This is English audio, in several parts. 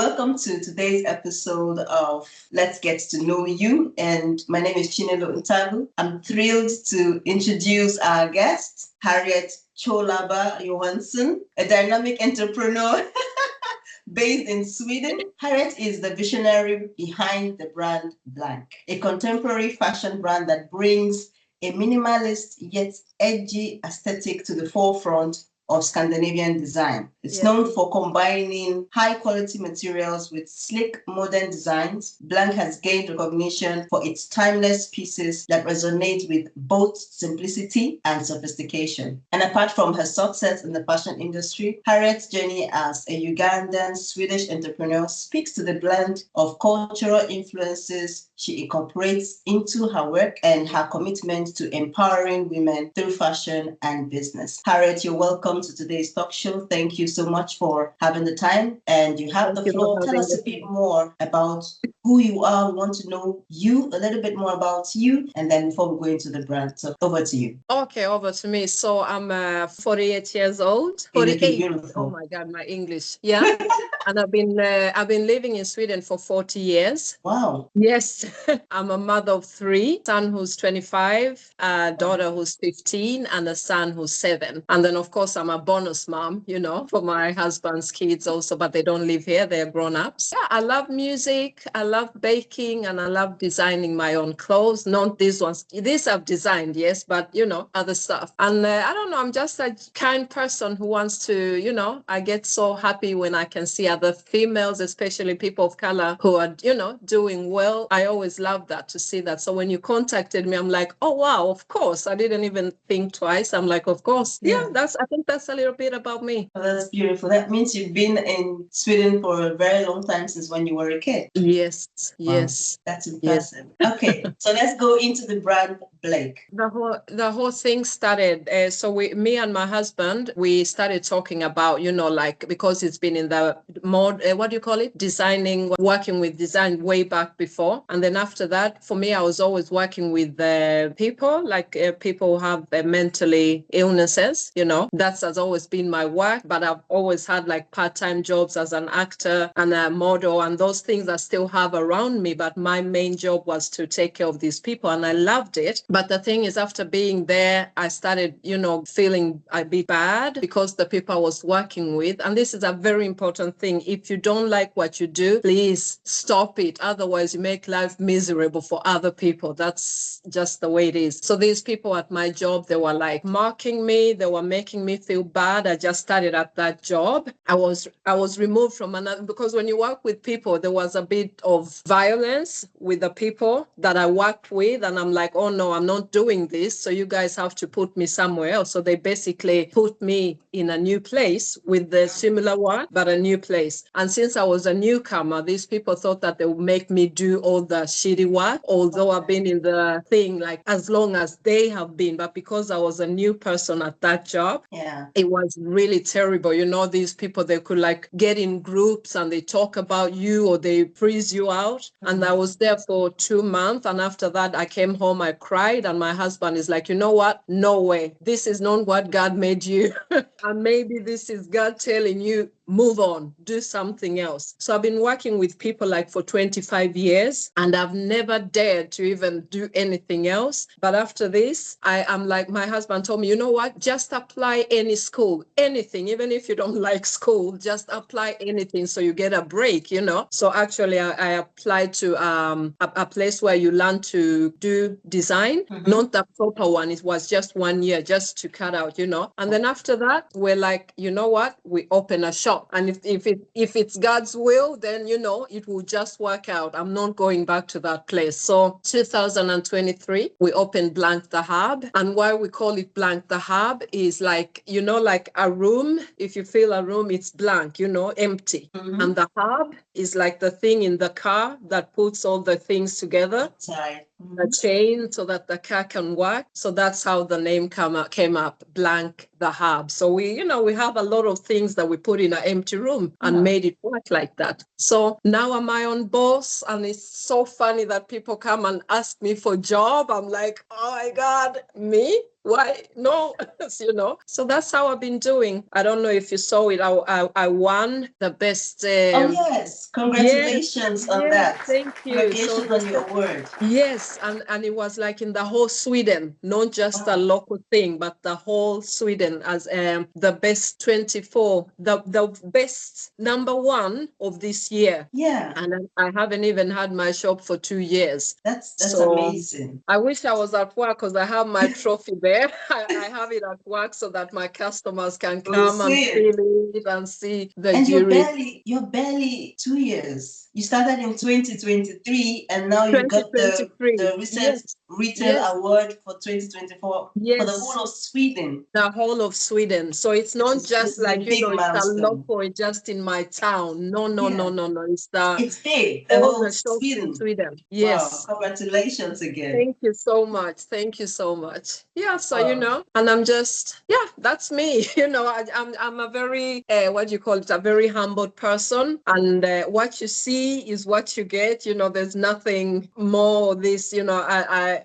Welcome to today's episode of Let's Get to Know You. And my name is Chinelo Ntalu. I'm thrilled to introduce our guest, Harriet Kyolaba Johansson, a dynamic entrepreneur based in Sweden. Harriet is the visionary behind the brand Blank, a contemporary fashion brand that brings a minimalist yet edgy aesthetic to the forefront of Scandinavian design. It's known for combining high quality materials with sleek modern designs. Blank has gained recognition for its timeless pieces that resonate with both simplicity and sophistication. And apart from her success in the fashion industry, Harriet's journey as a Ugandan Swedish entrepreneur speaks to the blend of cultural influences she incorporates into her work and her commitment to empowering women through fashion and business. Harriet, you're welcome to today's talk show. Thank you so much for having the time, and you have the floor. Tell us a bit more about who you are. We want to know you, a little bit more about you, and then before we go into the brand. So over to you. Okay, over to me. So I'm 48 years old. 48. Oh my God, my English. Yeah. And I've been living in Sweden for 40 years. Wow. Yes. I'm a mother of three, son who's 25, a daughter who's 15, and a son who's 7. And then of course I'm a bonus mom, for my husband's kids also, but they don't live here. They're grown-ups. Yeah, I love music, I love baking, and I love designing my own clothes. Not these ones. These I've designed, yes, but other stuff. And I don't know, I'm just a kind person who wants to, I get so happy when I can see other females, especially people of color who are, doing well. I always love that, to see that. So when you contacted me, I'm like, oh, wow, of course. I didn't even think twice. I'm like, of course. Yeah, I think that's a little bit about me. Oh, that's beautiful. That means you've been in Sweden for a very long time, since when you were a kid. Yes, yes. Wow. That's impressive. Yes. Okay, so let's go into the brand Blake. The whole thing started. Me and my husband, we started talking about, because it's been in the mode, what do you call it? Designing, working with design way back before. And then after that, for me, I was always working with people, people who have mentally illnesses, that has always been my work. But I've always had part-time jobs as an actor and a model, and those things I still have around me. But my main job was to take care of these people, and I loved it. But the thing is, after being there, I started, feeling a bit bad because the people I was working with, and this is a very important thing. If you don't like what you do, please stop it. Otherwise, you make life miserable for other people. That's just the way it is. So these people at my job, they were mocking me. They were making me feel bad. I just started at that job. I was removed from another, because when you work with people, there was a bit of violence with the people that I worked with. And I'm like, oh no, I'm not doing this. So you guys have to put me somewhere else. So they basically put me in a new place with the similar one, but a new place. And since I was a newcomer, these people thought that they would make me do all the shitty work, although I've been in the thing as long as they have been. But because I was a new person at that job, it was really terrible. These people, they could get in groups and they talk about you, or they freeze you out. And I was there for 2 months. And after that, I came home, I cried, and my husband is like, you know what? No way. This is not what God made you. And maybe this is God telling you, move on, do something else. So I've been working with people for 25 years, and I've never dared to even do anything else. But after this, I'm my husband told me, you know what? Just apply any school, anything, even if you don't like school, just apply anything so you get a break, So actually, I applied to a place where you learn to do design, not the proper one. It was just 1 year just to cut out, And then after that, we're like, you know what? We open a shop. And if it's God's will, then, it will just work out. I'm not going back to that place. So 2023, we opened Blank the Hub. And why we call it Blank the Hub is a room. If you feel a room, it's blank, empty. And the hub is the thing in the car that puts all the things together. The chain, so that the car can work. So that's how the name came up, Blank the Hub. So we have a lot of things that we put in an empty room and made it work like that. So now I'm my own boss, and it's so funny that people come and ask me for job. I'm like, oh my God, me? Why? No, So that's how I've been doing. I don't know if you saw it. I won the best. Oh, yes. Yes, Congratulations on yes, that. thank you. So Congratulations they on said your award. yes, and it was like in the whole Sweden, not just a Wow. local thing, but the whole Sweden as the best 24, the best number one of this year. Yeah, And I haven't even had my shop for 2 years. that's So amazing. I wish I was at work because I have my trophy there. I have it at work so that my customers can We'll come and see feel it. it and see the And jury. you're barely 2 years. You started in 2023 and now you got the 2023. recent Yes, retail yes, award for 2024 for the yes. whole of Sweden. The whole of Sweden. So it's not This just is a like, big it's a milestone. local, it's just in my town. No, no, no, Yeah, no, no. It's the it's big. The all whole the shops in Sweden. Sweden. Wow, Yes. congratulations again. Thank you so much. Thank you so much. Yeah, so Wow. and I'm just, yeah, that's me. I'm a very what do you call it? A very humble person, and what you see is what you get. There's nothing more. This,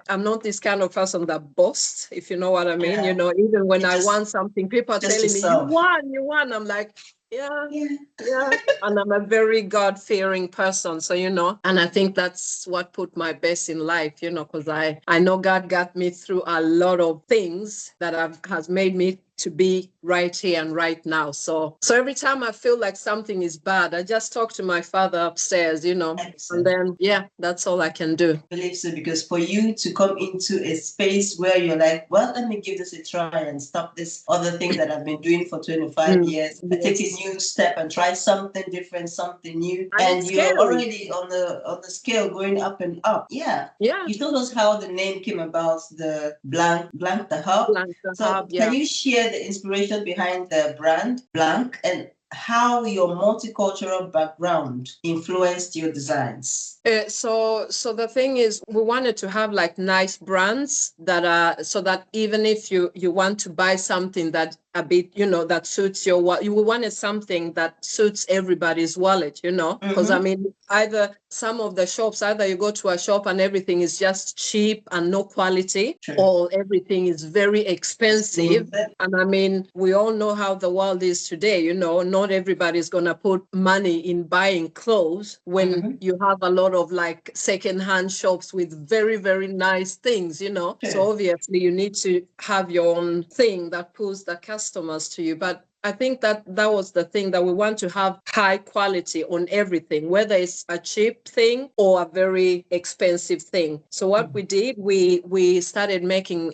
I'm not this kind of person that boasts, if you know what I mean. Yeah, Even when it I just want something, people are just telling me, "You yourself. won, you won." I'm like, yeah, Yeah. yeah. And I'm a very God-fearing person. So, and I think that's what put my best in life, because I know God got me through a lot of things that has made me to be right here and right now. So every time I feel like something is bad, I just talk to my father upstairs, and Excellent. then, yeah, that's all I can do. I believe so, because for you to come into a space where you're like, well, let me give this a try and stop this other thing that I've been doing for 25 Mm, years. I take a yes. new step and try something different, something new. And And it's you're scary. already on the scale going up and up. Yeah. Yeah. You told us how the name came about, the blank the hub. Blank the So hub, can yeah. you share the inspiration behind the brand blank and how your multicultural background influenced your designs? So the thing is, we wanted to have like nice brands that are so that even if you want to buy something that a bit, that suits your wallet, you wanted something that suits everybody's wallet, because I mean, either some of the shops, either you go to a shop and everything is just cheap and no quality, True. or everything is very expensive. Mhm. And I mean, we all know how the world is today, not everybody's going to put money in buying clothes when you have a lot of like secondhand shops with very, very nice things, Sure. So obviously you need to have your own thing that pulls the customers to you. But I think that was the thing, that we want to have high quality on everything, whether it's a cheap thing or a very expensive thing. So what we did, we started making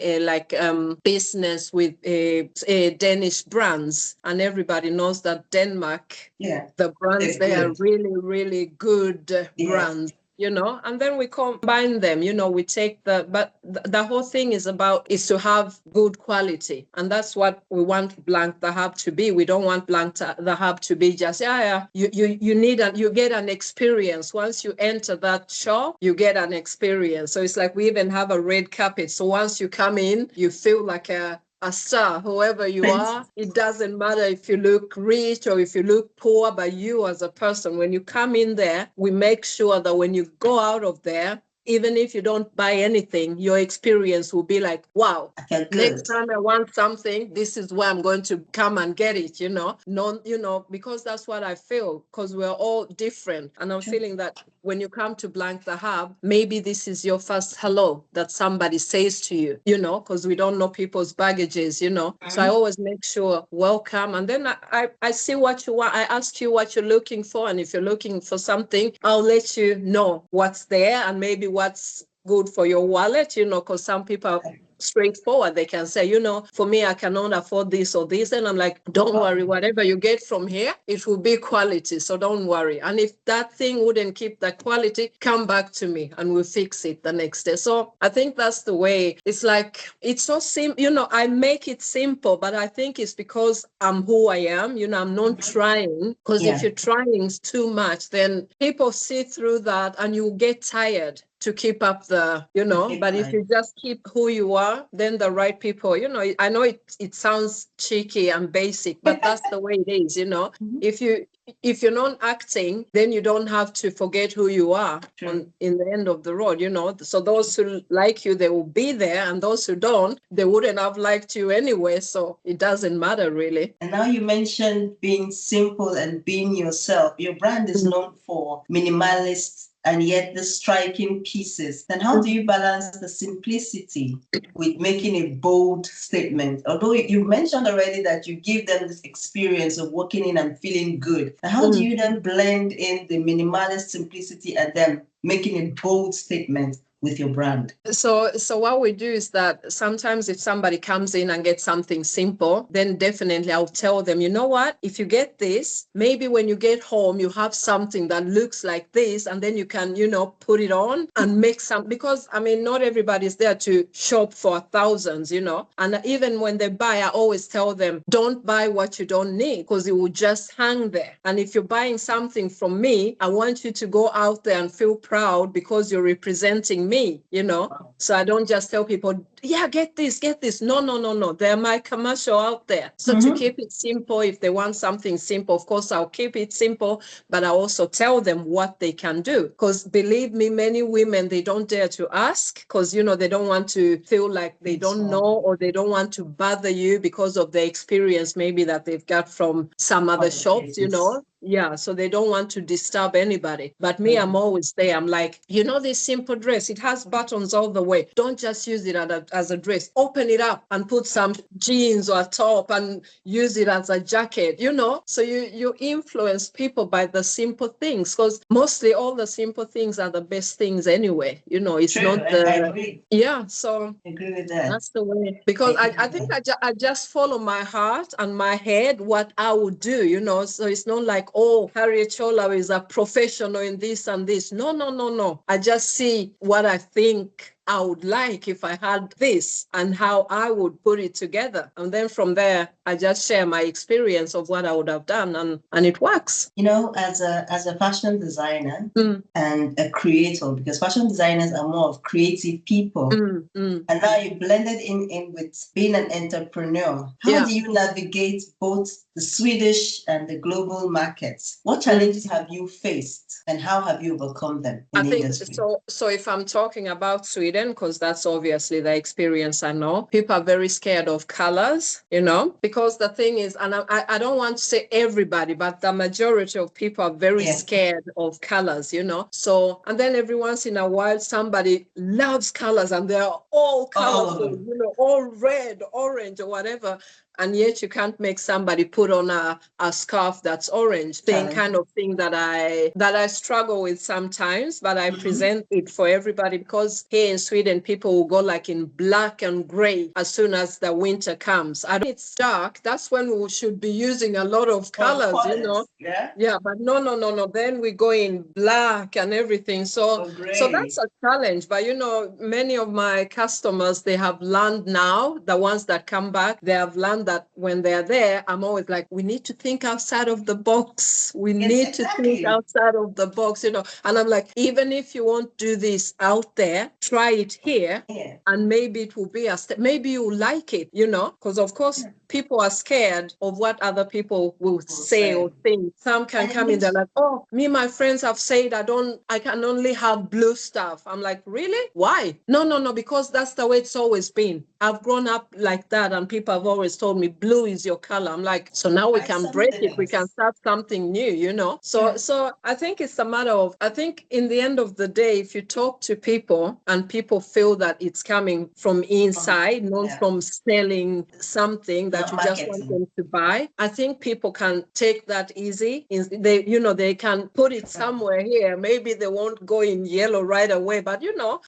business with Danish brands, and everybody knows that Denmark, Yeah, the brands, they're they are good. really, really good Yes. brands. And then we combine them, we take but the whole thing is to have good quality. And that's what we want Blank the Hub to be. We don't want Blank the Hub to be just, you get an experience. Once you enter that shop, you get an experience. So it's like we even have a red carpet. So once you come in, you feel like a star, whoever you are. It doesn't matter if you look rich or if you look poor, but you as a person, when you come in there, we make sure that when you go out of there, even if you don't buy anything, your experience will be like, wow, next time I want something, this is where I'm going to come and get it, because that's what I feel, because we're all different. And I'm feeling that when you come to Blank the Hub, maybe this is your first hello that somebody says to you, because we don't know people's baggages, So I always make sure welcome. And then I see what you want. I ask you what you're looking for. And if you're looking for something, I'll let you know what's there and maybe what's good for your wallet, because some people are straightforward. They can say, for me, I cannot afford this or this. And I'm like, don't worry, whatever you get from here, it will be quality. So don't worry. And if that thing wouldn't keep the quality, come back to me and we'll fix it the next day. So I think that's the way. It's like, it's so simple, I make it simple, but I think it's because I'm who I am, I'm not trying, because if you're trying too much, then people see through that and you get tired. to keep up the, but if you just keep who you are, then the right people, I know it sounds cheeky and basic, but that's the way it is, If you're not acting, then you don't have to forget who you are in the end of the road, So those who like you, they will be there, and those who don't, they wouldn't have liked you anyway. So it doesn't matter really. And now you mentioned being simple and being yourself. Your brand is known for minimalists and yet the striking pieces. Then how do you balance the simplicity with making a bold statement? Although you mentioned already that you give them this experience of walking in and feeling good. And how do you then blend in the minimalist simplicity and then making a bold statement with your brand? So what we do is that sometimes if somebody comes in and gets something simple, then definitely I'll tell them, you know what, if you get this, maybe when you get home, you have something that looks like this, and then you can, put it on and make some, because not everybody's there to shop for thousands, and even when they buy, I always tell them, don't buy what you don't need, because it will just hang there. And if you're buying something from me, I want you to go out there and feel proud because you're representing me, So I don't just tell people, yeah, get this. No. They're my commercial out there. So to keep it simple, if they want something simple, of course, I'll keep it simple, but I also tell them what they can do. Because believe me, many women, they don't dare to ask because, they don't want to feel like they don't know, or they don't want to bother you because of the experience maybe that they've got from some other shops, Yeah, so they don't want to disturb anybody. But me, I'm always there. I'm like, this simple dress, it has buttons all the way. Don't just use it as a dress. Open it up and put some jeans or a top and use it as a jacket, So you influence people by the simple things, because mostly all the simple things are the best things anyway. It's True, not I agree. Yeah, so I agree with that. that's the way. Because I think I just follow my heart and my head, what I would do, So it's not like, oh, Harriet Chola is a professional in this and this. No. I just see what I think I would like if I had this and how I would put it together. And then from there, I just share my experience of what I would have done, and it works. As a fashion designer and a creator, because fashion designers are more of creative people. And now you blended in with being an entrepreneur. How do you navigate both the Swedish and the global markets? What challenges have you faced and how have you overcome them in the industry? So if I'm talking about Sweden, because that's obviously the experience I know, people are very scared of colors, because the thing is, and I don't want to say everybody, but the majority of people are very scared of colors, So, and then every once in a while, somebody loves colors and they're all colorful, all red, orange, or whatever. And yet you can't make somebody put on a scarf that's orange. Kind of thing that I struggle with sometimes, but I present it for everybody, because here in Sweden, people will go like in black and gray as soon as the winter comes. It's dark. That's when we should be using a lot of colors, Yeah, but no. Then we go in black and everything. So that's a challenge. But many of my customers, they have learned now, the ones that come back, they have learned that when they're there, I'm always like, we need to think outside of the box. We need to think outside of the box, And I'm like, even if you won't do this out there, try it here. And maybe it will be maybe you like it, because of course people are scared of what other people will say or think. Some can come in, they're like, oh, my friends have said I can only have blue stuff. I'm like, really? Why? No, because that's the way it's always been. I've grown up like that, and people have always told me blue is your color. I'm like, so now we can break it. We can start something new, So I think it's a matter of, I think in the end of the day, if you talk to people and people feel that it's coming from inside, not from selling something that you just want them to buy, I think people can take that easy. They can put it somewhere here. Maybe they won't go in yellow right away, but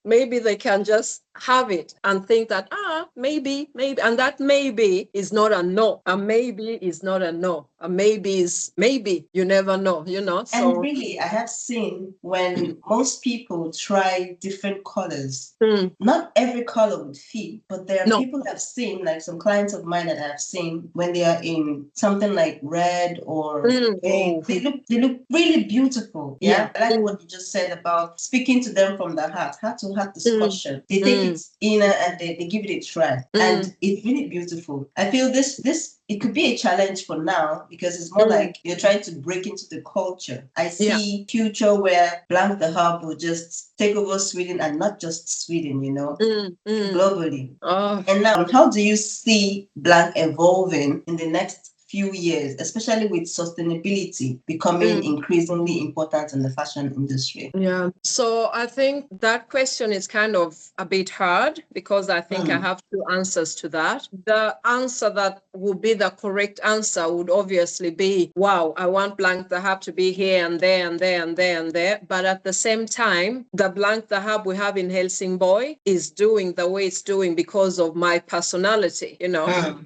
maybe they can just have it and think that maybe, and that maybe is not a no. A maybe is not a no. A maybe is maybe. You never know, so. And really, I have seen when most people try different colors, not every color would fit, but there are No. people I've seen, like some clients of mine that I've seen, when they are in something like red or beige, they look really beautiful. Yeah. I like what you just said about speaking to them from the heart to heart discussion. They take it inner and they give it a try. And it's really beautiful. I feel this it could be a challenge for now because it's more like you're trying to break into the culture. I see future where Blank the Hub will just take over Sweden, and not just Sweden, globally. And now, how do you see Blank evolving in the next few years, especially with sustainability becoming increasingly important in the fashion industry? Yeah. So I think that question is kind of a bit hard because I think I have two answers to that. The answer that would be the correct answer would obviously be, wow, I want Blank the Hub to be here and there and there and there and there. But at the same time, the Blank the Hub we have in Helsingborg is doing the way it's doing because of my personality,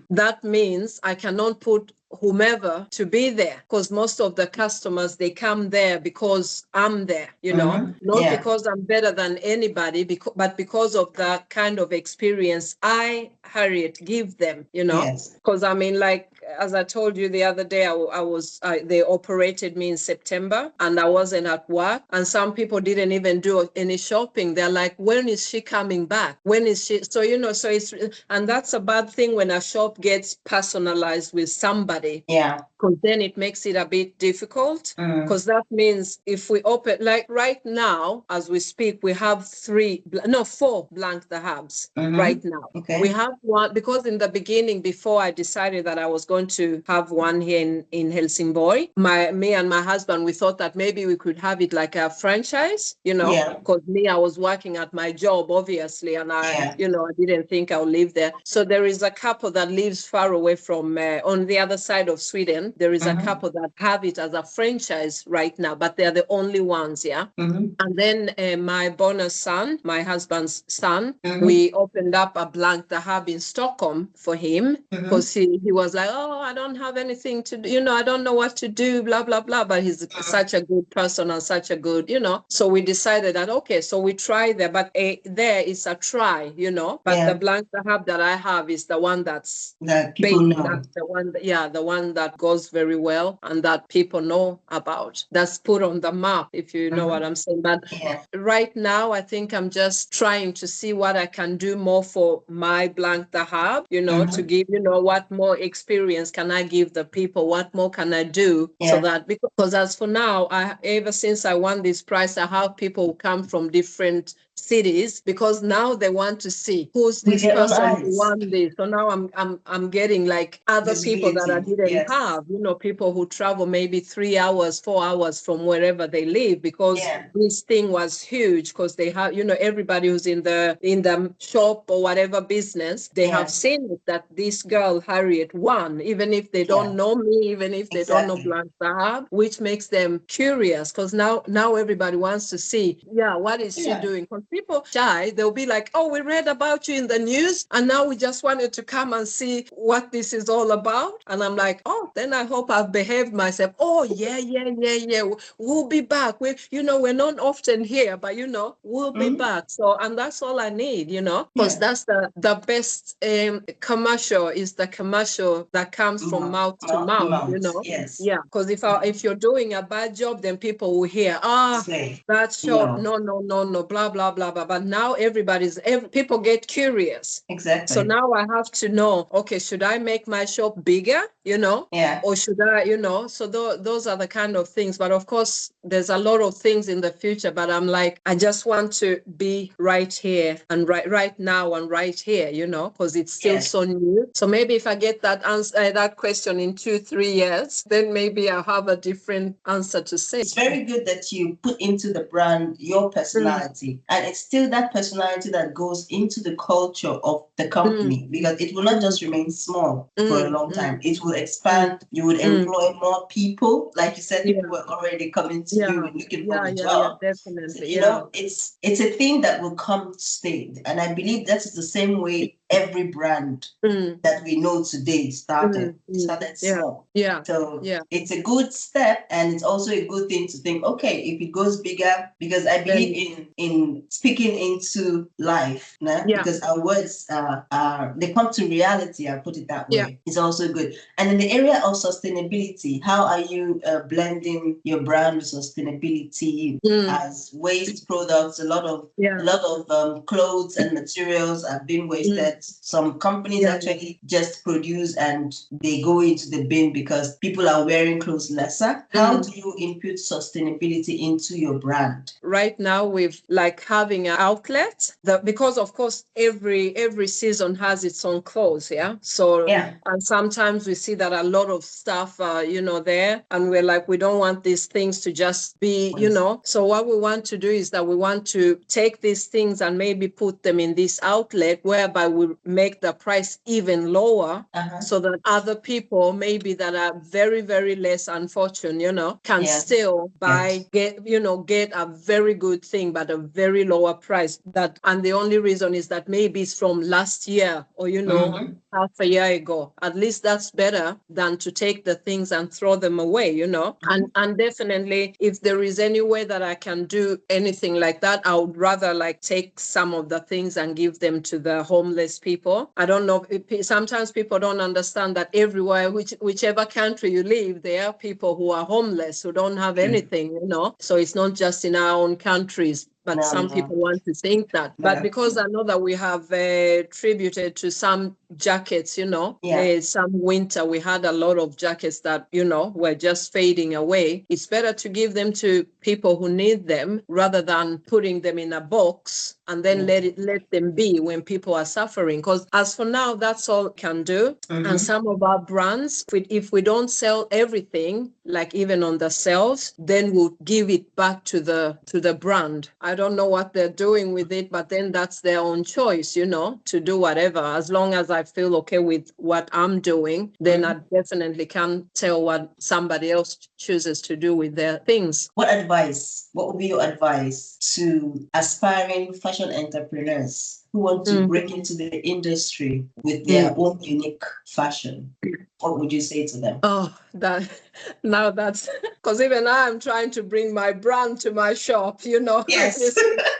That means I cannot put whomever to be there because most of the customers, they come there because I'm there, not because I'm better than anybody, but because of the kind of experience I, Harriet, give them, because I mean, like, as I told you the other day, they operated me in September and I wasn't at work, and some people didn't even do any shopping. They're like, when is she coming back? When is she? So, so it's, and that's a bad thing when a shop gets personalized with somebody. Yeah. Because then it makes it a bit difficult. Because that means if we open, like right now, as we speak, we have 4 Blank the Hubs right now. Okay. We have one, because in the beginning, before I decided that I was going to have one here in Helsingborg, me and my husband, we thought that maybe we could have it like a franchise, because I was working at my job, obviously, and I didn't think I'll live there. So there is a couple that lives far away from, on the other side of Sweden. There is a couple that have it as a franchise right now, but they're the only ones, And then my bonus son, my husband's son, we opened up a Blank the Hub in Stockholm for him because he was like, oh, I don't have anything to do, I don't know what to do, blah, blah, blah. But he's such a good person and such a good, So we decided that, okay, so we try there, but there is a try, But the Blank the Hub that I have is the one that's people know. That's the one, the one that goes very well and that people know about. That's put on the map, if you know what I'm saying. But right now, I think I'm just trying to see what I can do more for my Blank the Hub, to give, what more experience can I give the people? What more can I do? So that, because as for now, ever since I won this prize, I have people who come from different cities because now they want to see who's this person who won this. So now I'm getting like other people that I didn't have, people who travel maybe 3 hours, 4 hours from wherever they live because this thing was huge because they have, everybody who's in the shop or whatever business, they have seen it that this girl Harriet won, even if they don't know me, even if they don't know Blank the Hub, which makes them curious because now everybody wants to see, what is she doing? Because people shy, they'll be like, oh, we read about you in the news and now we just wanted to come and see what this is all about. And I'm like, oh, then I hope I've behaved myself. Oh, yeah. We'll be back. We're not often here, but we'll be back. So, and that's all I need, because that's the best commercial is the commercial that comes from mouth to mouth, Yes. Yeah, because if you're doing a bad job, then people will hear, that shop, no, blah, blah, blah, blah. But now people get curious. Exactly. So now I have to know, okay, should I make my shop bigger, or should I, so those are the kind of things. But of course, there's a lot of things in the future, but I'm like, I just want to be right here and right now and right here, because it's still so new. So maybe if I get that that question in 2-3 years, then maybe I'll have a different answer to say. It's very good that you put into the brand your personality, and it's still that personality that goes into the culture of the company, because it will not just remain small for a long time. It will expand. You would employ more people. Like you said, people were already coming to you and looking for a job. Definitely. You know, it's a thing that will come to stay. And I believe that is the same way every brand that we know today started small. So it's a good step, and it's also a good thing to think, okay, if it goes bigger, because I believe in speaking into life, because our words are they come to reality. I put it that way. It's also good. And in the area of sustainability, how are you blending your brand with sustainability as waste products? A lot of clothes and materials are being wasted. Some companies actually just produce and they go into the bin because people are wearing clothes lesser. How do you input sustainability into your brand? Right now, we've like having an outlet because of course every season has its own clothes. So and sometimes we see that a lot of stuff there, and we're like, we don't want these things to just be so what we want to do is that we want to take these things and maybe put them in this outlet whereby we make the price even lower, so that other people maybe that are very, very less unfortunate, can still buy, get a very good thing, but a very lower price. And the only reason is that maybe it's from last year or, half a year ago. At least that's better than to take the things and throw them away, and definitely if there is any way that I can do anything like that, I would rather like take some of the things and give them to the homeless people. I don't know, sometimes people don't understand that everywhere, whichever country you live, there are people who are homeless, who don't have anything, so it's not just in our own countries. But some people want to think that. But because I know that we have tributed to some jackets, some winter, we had a lot of jackets that, were just fading away. It's better to give them to people who need them rather than putting them in a box and then let them be when people are suffering. Because as for now, that's all we can do. And some of our brands, if we don't sell everything, like even on the sales, then we'll give it back to the brand. I don't know what they're doing with it, but then that's their own choice, to do whatever. As long as I feel okay with what I'm doing, then I definitely can't tell what somebody else chooses to do with their things. What would be your advice to aspiring fashion entrepreneurs who want to break into the industry with their own unique fashion? What would you say to them? Oh, that's because even I'm trying to bring my brand to my shop, Yes.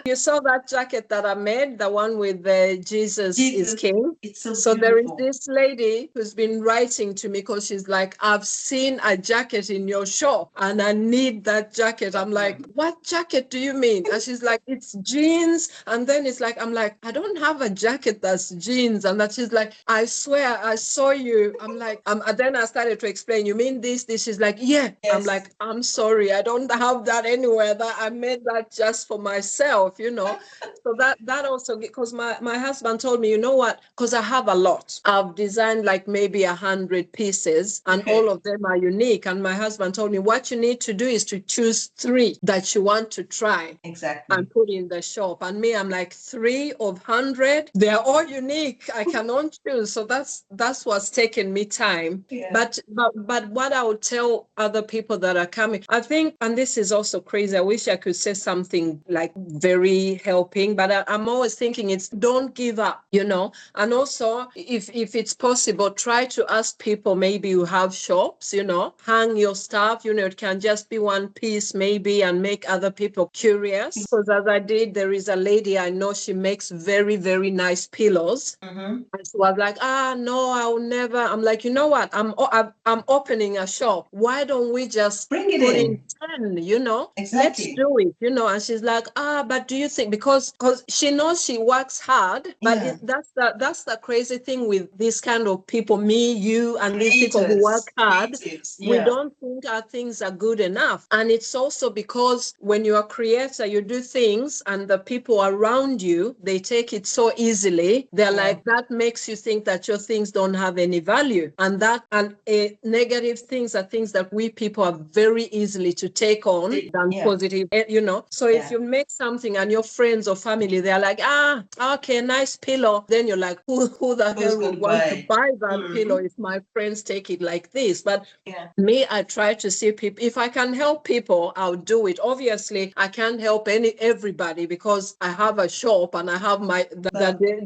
You saw that jacket that I made, the one with Jesus is King. It's so beautiful. There is this lady who's been writing to me because she's like, I've seen a jacket in your shop and I need that jacket. I'm like, what jacket do you mean? And she's like, it's jeans. And then I'm like, I don't have a jacket that's jeans. And that she's like, I swear I saw you. I'm like, and then I started to explain, you mean this? She's like, yeah. Yes. I'm like, I'm sorry, I don't have that anywhere. That I made that just for myself, So that also, because my husband told me, you know what? Because I have a lot. I've designed like maybe 100 pieces and all of them are unique. And my husband told me what you need to do is to choose 3 that you want to try. Exactly. And put in the shop. And me, I'm like 3 of 100. They're all unique. I cannot choose. So that's what's taken me time. Yeah. But what I would tell other people that are coming, I think, and this is also crazy, I wish I could say something like very helping, but I'm always thinking it's don't give up, and also if it's possible, try to ask people maybe who have shops, hang your stuff, it can just be one piece maybe and make other people curious. Because as I did, there is a lady I know, she makes very, very nice pillows. And she was like, no, I'll never. I'm like, you know what? I'm opening a shop. Why don't we just bring it put in 10, Exactly. Let's do it, and she's like, but do you think, because she knows she works hard, but that's the crazy thing with this kind of people, me, you, and these people who work hard, we don't think our things are good enough. And it's also because when you're a creator, you do things and the people around you, they take it so easily. They're like, that makes you think that your things don't have any value. And and negative things are things that we people are very easily to take on than positive, so if you make something and your friends or family, they're like, okay, nice pillow, then you're like, who the hell would want to buy that pillow if my friends take it like this? But me, I try to see people, if I can help people, I'll do it. Obviously I can't help everybody, because I have a shop and I have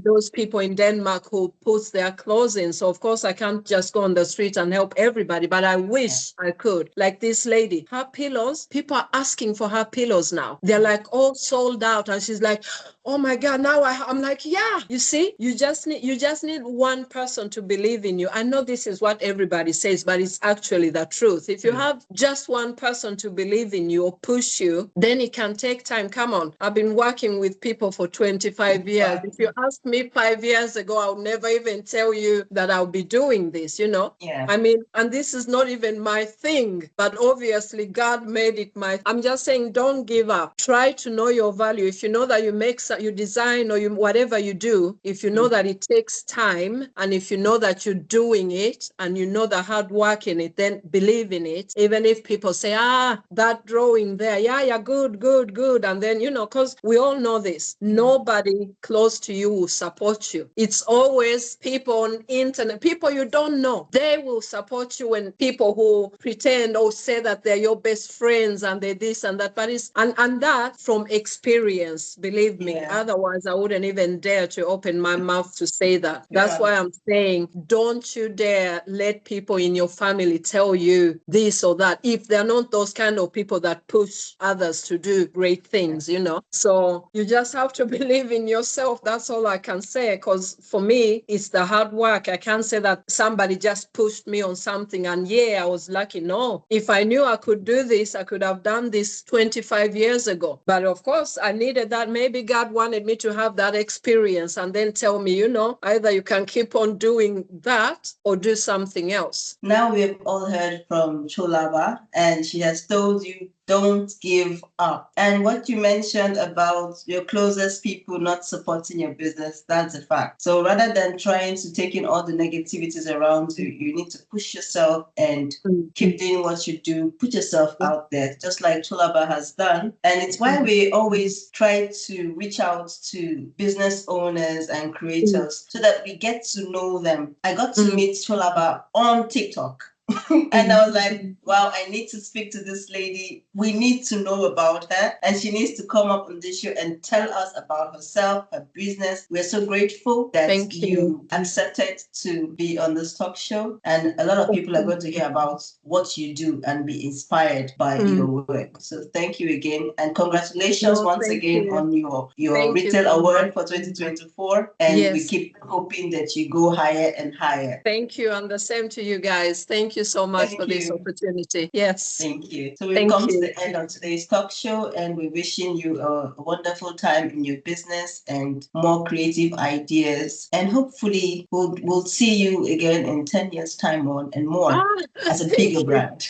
those people in Denmark who puts their clothes in, so of course I can't just go on the street and help everybody, but I wish I could. Like this lady, her pillows, people are asking for her pillows now. They're like all sold out, and she's like, oh my God, now I'm like, you see, you just need one person to believe in you. I know this is what everybody says, but it's actually the truth. If you have just one person to believe in you or push you, then it can take time. Come on, I've been working with people for 25 years. If you asked me 5 years ago, I would never even tell you that I'll be doing this, I mean, and this is not even my thing, but obviously God made it I'm just saying, don't give up. Try to know your value. If you know that you design or whatever you do, if you know that it takes time, and if you know that you're doing it and you know the hard work in it, then believe in it. Even if people say, that drawing there, good. And then, because we all know this, nobody close to you will support you. It's always people on internet, people you don't know. They will support you when people who pretend or say that they're your best friends and they're this and that. But and that from experience, believe me. Otherwise, I wouldn't even dare to open my mouth to say that. That's why I'm saying, don't you dare let people in your family tell you this or that, if they're not those kind of people that push others to do great things, So you just have to believe in yourself. That's all I can say, because for me, it's the hard work. I can't say that somebody just pushed me on something and I was lucky. No, if I knew I could do this, I could have done this 25 years ago. But of course, I needed that. Maybe God wanted me to have that experience and then tell me, either you can keep on doing that or do something else. Now we've all heard from Kyolaba, and she has told you, don't give up. And what you mentioned about your closest people not supporting your business, that's a fact. So rather than trying to take in all the negativities around you, you need to push yourself and keep doing what you do. Put yourself out there, just like Kyolaba has done. And it's why we always try to reach out to business owners and creators so that we get to know them. I got to meet Kyolaba on TikTok. And I was like, wow, I need to speak to this lady. We need to know about her. And she needs to come up on this show and tell us about herself, her business. We're so grateful that you accepted to be on this talk show. And a lot of people are going to hear about what you do and be inspired by your work. So thank you again. And congratulations once again on your retail award for 2024. And we keep hoping that you go higher and higher. Thank you. And the same to you guys. Thank you so much for this opportunity. Yes. Thank you. So we've come to the end of today's talk show, and we're wishing you a wonderful time in your business and more creative ideas. And hopefully we'll see you again in 10 years' time and more as a bigger brand.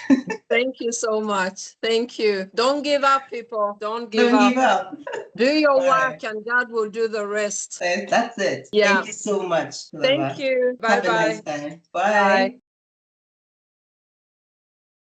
Thank you so much. Thank you. Don't give up, people. Don't give up. Do your work and God will do the rest. That's it. Thank you so much. Thank you. Bye-bye. Have a nice time. Bye.